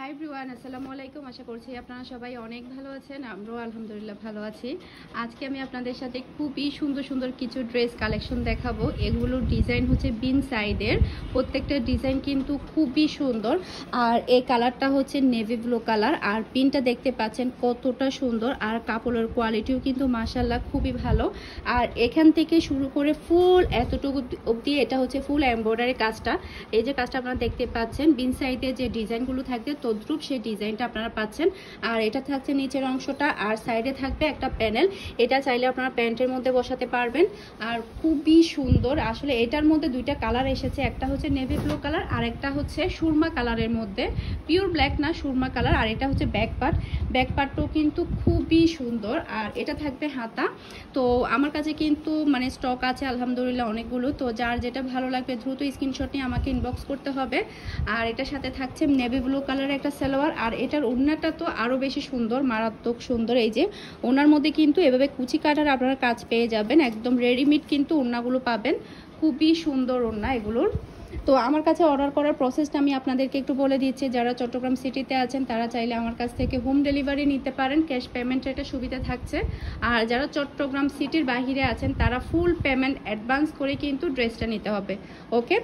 Hi everyone, আসসালামু আলাইকুম। আশা করছি আপনারা সবাই অনেক ভালো আছেন। আমরাও আলহামদুলিল্লাহ ভালো আছি। আজকে আমি আপনাদের সাথে খুবই সুন্দর সুন্দর কিছু ড্রেস কালেকশন দেখাবো। এগুলোর ডিজাইন হচ্ছে বিন সাইডের, প্রত্যেকটা ডিজাইন কিন্তু খুবই সুন্দর। আর এই কালারটা হচ্ছে নেভি ব্লু কালার, আর পিনটা দেখতে পাচ্ছেন কতটা সুন্দর। আর কাপড়ের কোয়ালিটিও কিন্তু মাশাআল্লাহ খুবই ভালো। আর এখান থেকে শুরু করে ফুল এতটুকু অবধি এটা হচ্ছে ফুল এমব্রয়ডারি কাজটা। এই যে কাজটা আপনারা দেখতে পাচ্ছেন, বিন সাইডে যে ডিজাইনগুলো থাকবে তদ্রুপ সেই ডিজাইনটা আপনারা পাচ্ছেন। আর এটা থাকছে নিচের অংশটা, আর সাইডে থাকবে একটা প্যানেল। এটা চাইলে আপনারা প্যান্টের মধ্যে বসাতে পারবেন। আর খুবই সুন্দর। আসলে এটার মধ্যে দুইটা কালার এসেছে, একটা হচ্ছে নেভি ব্লু কালার আর একটা হচ্ছে সুরমা কালারের মধ্যে, পিওর ব্ল্যাক না, সুরমা কালার। আর এটা হচ্ছে ব্যাক পার্টটাও কিন্তু খুবই সুন্দর। আর এটা থাকবে হাতা। তো আমার কাছে কিন্তু মানে স্টক আছে আলহামদুলিল্লাহ অনেকগুলো। তো যার যেটা ভালো লাগবে দ্রুত স্ক্রিনশট নিয়ে আমাকে ইনবক্স করতে হবে। আর এটার সাথে থাকছে নেভি ব্লু কালারের একটা সালোয়ার। আর এটার ওড়নাটা তো আরো বেশি সুন্দর, মারাত্মক সুন্দর। এই যে ওড়নার মধ্যে কিন্তু এভাবে কুচি কাটার আপনারা কাজ পেয়ে যাবেন, একদম রেডিমেড কিন্তু ওড়নাগুলো পাবেন। খুবই সুন্দর ওড়না এগুলোর। তো আমার কাছে অর্ডার করার প্রসেসটা আমি আপনাদেরকে একটু বলে দিচ্ছি। যারা চট্টগ্রাম সিটিতে আছেন তারা চাইলে আমার কাছ থেকে হোম ডেলিভারি নিতে পারেন, ক্যাশ পেমেন্টের একটা সুবিধা থাকছে। আর যারা চট্টগ্রাম সিটির বাহিরে আছেন তারা ফুল পেমেন্ট অ্যাডভান্স করে কিন্তু ড্রেসটা নিতে হবে। ওকে।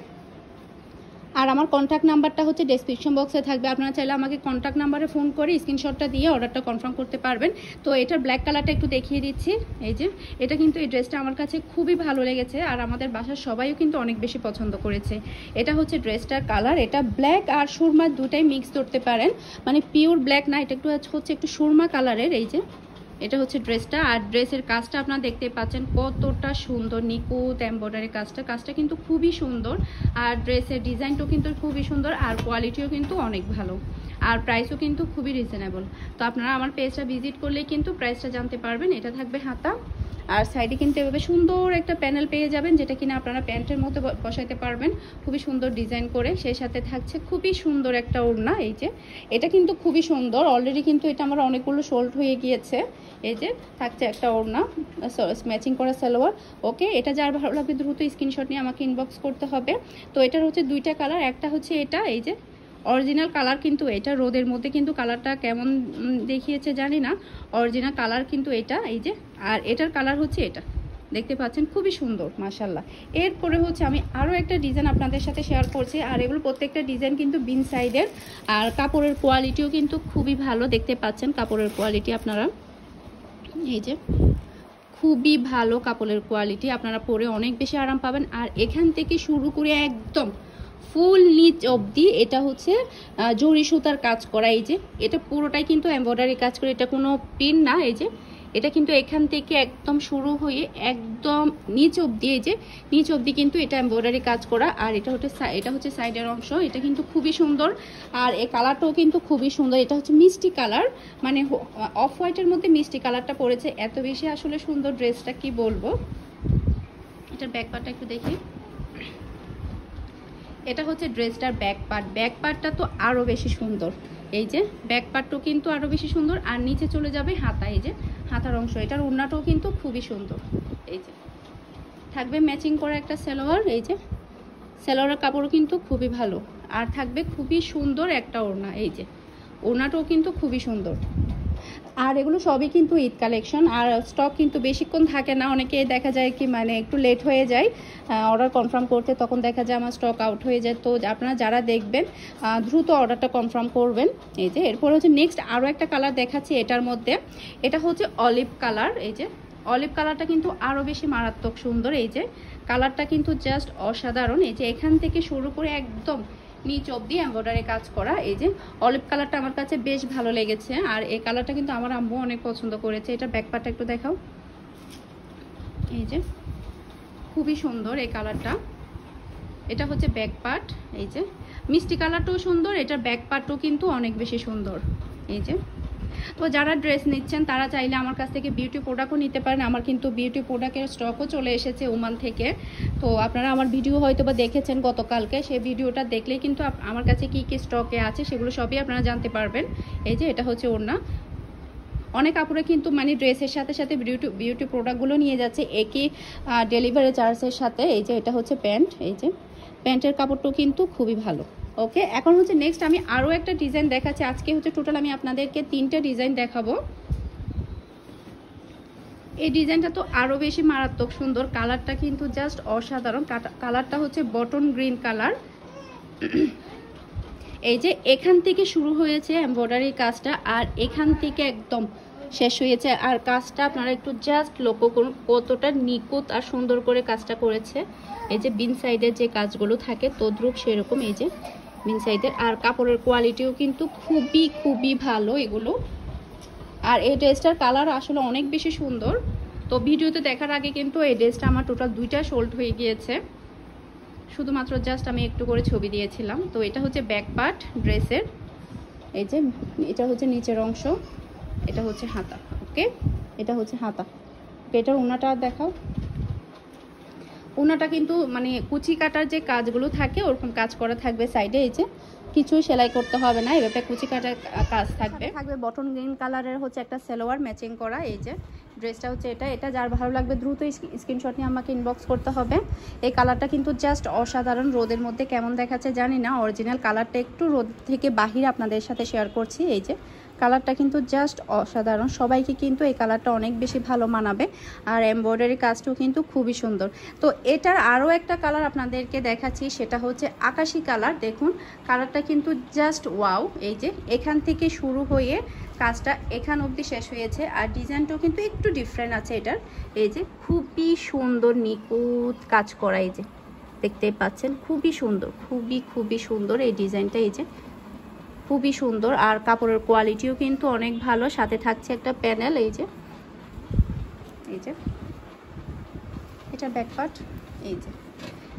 আর আমার কন্ট্যাক্ট নাম্বারটা হচ্ছে ডেসক্রিপশন বক্সে থাকবে, আপনারা চাইলে আমাকে কন্ট্যাক্ট নাম্বারে ফোন করে স্ক্রিনশটটা দিয়ে অর্ডারটা কনফার্ম করতে পারবেন। তো এটার ব্ল্যাক কালারটা একটু দেখিয়ে দিচ্ছি। এই যে এটা কিন্তু এই ড্রেসটা আমার কাছে খুবই ভালো লেগেছে, আর আমাদের বাসার সবাইও কিন্তু অনেক বেশি পছন্দ করেছে। এটা হচ্ছে ড্রেসটার কালার। এটা ব্ল্যাক আর সুরমা দুটাই মিক্স করতে পারেন, মানে পিওর ব্ল্যাক না, এটা একটু হচ্ছে একটু সুরমা কালারের। এই যে এটা হচ্ছে ড্রেসটা। আর ড্রেসের কাজটা আপনারা দেখতে পাচ্ছেন কতটা সুন্দর, নিখুঁত এমব্রয়ডারি কাজটা কিন্তু খুবই সুন্দর। আর ড্রেসের ডিজাইনটাও কিন্তু খুবই সুন্দর, আর কোয়ালিটিও কিন্তু অনেক ভালো, আর প্রাইসও কিন্তু খুবই রিজনেবল। তো আপনারা আমার পেজটা ভিজিট করলেই কিন্তু প্রাইসটা জানতে পারবেন। এটা থাকবে হাতা, আর সাইডে কিন্তু এভাবে সুন্দর একটা প্যানেল পেয়ে যাবেন, যেটা কিনা আপনারা প্যান্টের মধ্যে বসাইতে পারবেন খুবই সুন্দর ডিজাইন করে। সেই সাথে থাকছে খুবই সুন্দর একটা ওড়না। এই যে এটা কিন্তু খুবই সুন্দর, অলরেডি কিন্তু এটা আমার অনেকগুলো সোল্ড হয়ে গিয়েছে। এই যে থাকছে একটা ওড়না, ম্যাচিং করা সালোয়ার। ওকে, এটা যার ভালো লাগবে দ্রুত স্ক্রিনশট নিয়ে আমাকে ইনবক্স করতে হবে। তো এটার হচ্ছে দুইটা কালার, একটা হচ্ছে এটা, এই যে অরিজিনাল কালার কিন্তু এটা, রোদের মধ্যে কিন্তু কালারটা কেমন দেখিয়েছে জানি না, অরিজিনাল কালার কিন্তু এটা। এই যে আর এটার কালার হচ্ছে এটা, দেখতে পাচ্ছেন খুবই সুন্দর মাশাআল্লাহ। এরপরে হচ্ছে আমি আরও একটা ডিজাইন আপনাদের সাথে শেয়ার করছি। আর এগুলো প্রত্যেকটা ডিজাইন কিন্তু বিন সাইডের, আর কাপড়ের কোয়ালিটিও কিন্তু খুবই ভালো। দেখতে পাচ্ছেন কাপড়ের কোয়ালিটি আপনারা, এই যে খুবই ভালো কাপড়ের কোয়ালিটি, আপনারা পরে অনেক বেশি আরাম পাবেন। আর এখান থেকে শুরু করে একদম ফুল নিচ অবধি এটা হচ্ছে জরি সুতার কাজ করা। এই যে এটা পুরোটাই কিন্তু এমব্রয়ডারি কাজ করে, এটা কোনো পিন না। এই যে এটা কিন্তু এখান থেকে একদম শুরু হয়ে একদম নিচ অবধি, এই যে নিচ অবধি কিন্তু এটা এমব্রয়ডারি কাজ করা। আর এটা হচ্ছে সাইডের অংশ, এটা কিন্তু খুবই সুন্দর। আর এই কালারটাও কিন্তু খুবই সুন্দর, এটা হচ্ছে মিষ্টি কালার, মানে অফ হোয়াইটের মধ্যে মিষ্টি কালারটা পড়েছে। এত বেশি আসলে সুন্দর ড্রেসটা কি বলবো। এটার ব্যাক পার্টটা একটু দেখি। এটা হচ্ছে ড্রেসটার ব্যাক পার্টটা তো আরো বেশি সুন্দর। এই যে ব্যাক পার্টটাও কিন্তু আরো বেশি সুন্দর। আর নিচে চলে যাবে হাতা, এই যে হাতার অংশ। এটার ওড়নাটাও কিন্তু খুবই সুন্দর। এই যে থাকবে ম্যাচিং করা একটা সালোয়ার। এই যে সালোয়ারের কাপড়ও কিন্তু খুবই ভালো, আর থাকবে খুবই সুন্দর একটা ওড়না। এই যে ওড়নাটাও কিন্তু খুবই সুন্দর। আর এগুলো সবই কিন্তু ঈদ কালেকশন, আর স্টক কিন্তু বেশিক্ষণ থাকে না। অনেকে দেখা যায় কি মানে একটু লেট হয়ে যায় অর্ডার কনফার্ম করতে, তখন দেখা যায় আমার স্টক আউট হয়ে যায়। তো আপনারা যারা দেখবেন দ্রুত অর্ডারটা কনফার্ম করবেন। এই যে এরপর হচ্ছে নেক্সট আরও একটা কালার দেখাচ্ছি এটার মধ্যে, এটা হচ্ছে অলিভ কালার। এই যে অলিভ কালারটা কিন্তু আরও বেশি মারাত্মক সুন্দর। এই যে কালারটা কিন্তু জাস্ট অসাধারণ। এই যে এখান থেকে শুরু করে একদম নিচ অবধি এমব্রয়ডারি কাজ করা। এই যে অলিভ কালারটা আমার কাছে বেশ ভালো লেগেছে, আর এই কালারটা কিন্তু আমার আম্মু অনেক পছন্দ করেছে। এটা ব্যাক পার্টটা একটু দেখাও। এই যে খুবই সুন্দর এই কালারটা, এটা হচ্ছে ব্যাক পার্ট। এই যে মিষ্টি কালারটাও সুন্দর, এটার ব্যাক পার্টও কিন্তু অনেক বেশি সুন্দর। এই যে তো যারা ড্রেস নিচ্ছেন তারা চাইলে আমার কাছ থেকে বিউটি প্রোডাক্টও নিতে পারেন। আমার কিন্তু বিউটি প্রোডাক্টের স্টকও চলে এসেছে ওমান থেকে। তো আপনারা আমার ভিডিও হয়তো বা দেখেছেন গতকালকে, সেই ভিডিওটা দেখলেই কিন্তু আমার কাছে কি কি স্টকে আছে সেগুলো সবই আপনারা জানতে পারবেন। এই যে এটা হচ্ছে ওড়না। অনেক আপুরে কিন্তু মানে ড্রেসের সাথে সাথে বিউটি প্রোডাক্টগুলো নিয়ে যাচ্ছে একই ডেলিভারি চার্জের সাথে। এই যে এটা হচ্ছে প্যান্ট। এই যে প্যান্টের কাপড়টাও কিন্তু খুবই ভালো। ওকে, এখন হচ্ছে নেক্সট আমি আরও একটা ডিজাইন দেখাচ্ছি। আজকে হচ্ছে টোটাল আমি আপনাদেরকে 3টা ডিজাইন দেখাবো। এই ডিজাইনটা তো আরও বেশি মারাত্মক সুন্দর, কালারটা কিন্তু জাস্ট অসাধারণ। কালারটা হচ্ছে বটন গ্রিন কালার। এই যে এখান থেকে শুরু হয়েছে এমব্রয়ডারি কাজটা, আর এখান থেকে একদম শেষ হয়েছে। আর কাজটা আপনারা একটু জাস্ট লক্ষ্য করুন কতটা নিখুঁত আর সুন্দর করে কাজটা করেছে। এই যে বিন সাইডের যে কাজগুলো থাকে তদ্রুপ সেরকম এই যে বিন সাইডের। আর কাপড়ের কোয়ালিটিও কিন্তু খুবই খুবই ভালো এগুলো। আর এই ড্রেসটার কালার আসলে অনেক বেশি সুন্দর। তো ভিডিওতে দেখার আগে কিন্তু এই ড্রেসটা আমার টোটাল 2টা সোল্ড হয়ে গিয়েছে, শুধুমাত্র জাস্ট আমি একটু করে ছবি দিয়েছিলাম। তো এটা হচ্ছে ব্যাক পার্ট ড্রেসের, এই যে এটা হচ্ছে নিচের অংশ, এটা হচ্ছে হাতা। ওকে, এটা হচ্ছে হাতা। এটার ওনাটা দেখাও। ওনাটা কিন্তু মানে কুচি কাটার যে কাজগুলো থাকে ওরকম কাজ করা থাকবে সাইডে। এই যে কিছু সেলাই করতে হবে না, এভাবে কুচি কাটার কাজ থাকবে। বটন গ্রিন কালারের হচ্ছে একটা সালোয়ার ম্যাচিং করা। এই যে ড্রেসটা হচ্ছে এটা যার ভালো লাগবে দ্রুত স্ক্রিনশট নিয়ে আমাকে ইনবক্স করতে হবে। এই কালারটা কিন্তু জাস্ট অসাধারণ। রোদের মধ্যে কেমন দেখাচ্ছে জানি না, অরিজিনাল কালারটা একটু রোদ থেকে বাহিরে আপনাদের সাথে শেয়ার করছি। এই যে কালারটা কিন্তু জাস্ট অসাধারণ, সবাইকে কিন্তু এই কালারটা অনেক বেশি ভালো মানাবে। আর এমব্রয়ডারি কাজটাও কিন্তু খুবই সুন্দর। তো এটার আরও একটা কালার আপনাদেরকে দেখাচ্ছি, সেটা হচ্ছে আকাশি কালার। দেখুন কালারটা কিন্তু জাস্ট ওয়াও। এই যে এখান থেকে শুরু হয়ে কাজটা এখান অবধি শেষ হয়েছে। আর ডিজাইনটাও কিন্তু একটু ডিফারেন্ট আছে এটার। এই যে খুবই সুন্দর নিখুঁত কাজ করা, এই যে দেখতেই পাচ্ছেন খুবই সুন্দর, খুবই সুন্দর এই ডিজাইনটা। এই যে খুবই সুন্দর। আর কাপড়ের কোয়ালিটিও কিন্তু অনেক ভালো, সাথে থাকছে একটা প্যানেল। এই যে এটা ব্যাক পার্ট। এই যে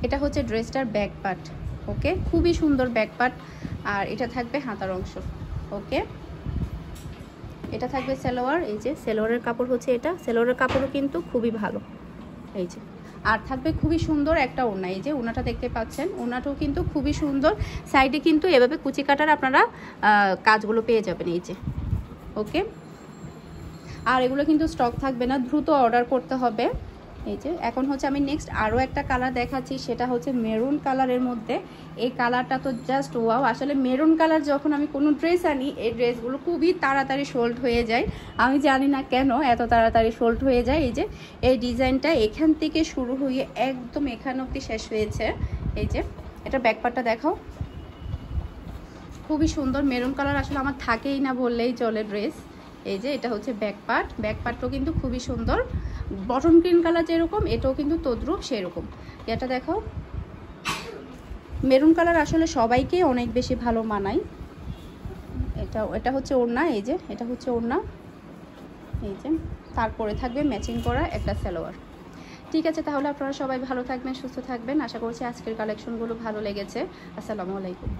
এটা হচ্ছে ড্রেসটার ব্যাক পার্ট। ওকে, খুবই সুন্দর ব্যাক পার্ট। আর এটা থাকবে হাতার অংশ। ওকে, এটা থাকবে সালোয়ার। এই যে সালোয়ারের কাপড় হচ্ছে এটা, সালোয়ারের কাপড়ও কিন্তু খুবই ভালো। এই যে আর থাকবে খুবই সুন্দর একটা ওড়না। এই যে ওড়নাটা দেখতে পাচ্ছেন, ওড়নাটাও কিন্তু খুবই সুন্দর। সাইডে কিন্তু এভাবে কুচি কাটার আপনারা কাজগুলো পেয়ে যাবেন। এই যে ওকে, আর এগুলো কিন্তু স্টক থাকবে না, দ্রুত অর্ডার করতে হবে। এই যে এখন হচ্ছে আমি নেক্সট আরও একটা কালার দেখাচ্ছি, সেটা হচ্ছে মেরুন কালারের মধ্যে। এই কালারটা তো জাস্ট ওয়াও। আসলে মেরুন কালার যখন আমি কোনো ড্রেস আনি, এই ড্রেসগুলো খুবই তাড়াতাড়ি সোল্ড হয়ে যায়। আমি জানি না কেন এত তাড়াতাড়ি সোল্ড হয়ে যায়। এই যে এই ডিজাইনটা এখান থেকে শুরু হয়ে একদম এখান অবধি শেষ হয়েছে। এই যে এটা ব্যাকপার্টটা দেখাও, খুবই সুন্দর মেরুন কালার। আসলে আমার থাকেই না বললেই চলে ড্রেস। এই যে এটা হচ্ছে ব্যাক পার্টও কিন্তু খুবই সুন্দর। বটন গ্রিন কালার যেরকম, এটাও কিন্তু তদ্রুপ সেরকম। এটা দেখাও, মেরুন কালার আসলে সবাইকে অনেক বেশি ভালো মানায়। এটা হচ্ছে ওড়না। এই যে এটা হচ্ছে ওড়না। এই যে তারপরে থাকবে ম্যাচিং করা একটা সালোয়ার। ঠিক আছে, তাহলে আপনারা সবাই ভালো থাকবেন, সুস্থ থাকবেন। আশা করছি আজকের কালেকশনগুলো ভালো লেগেছে। আসসালামু আলাইকুম।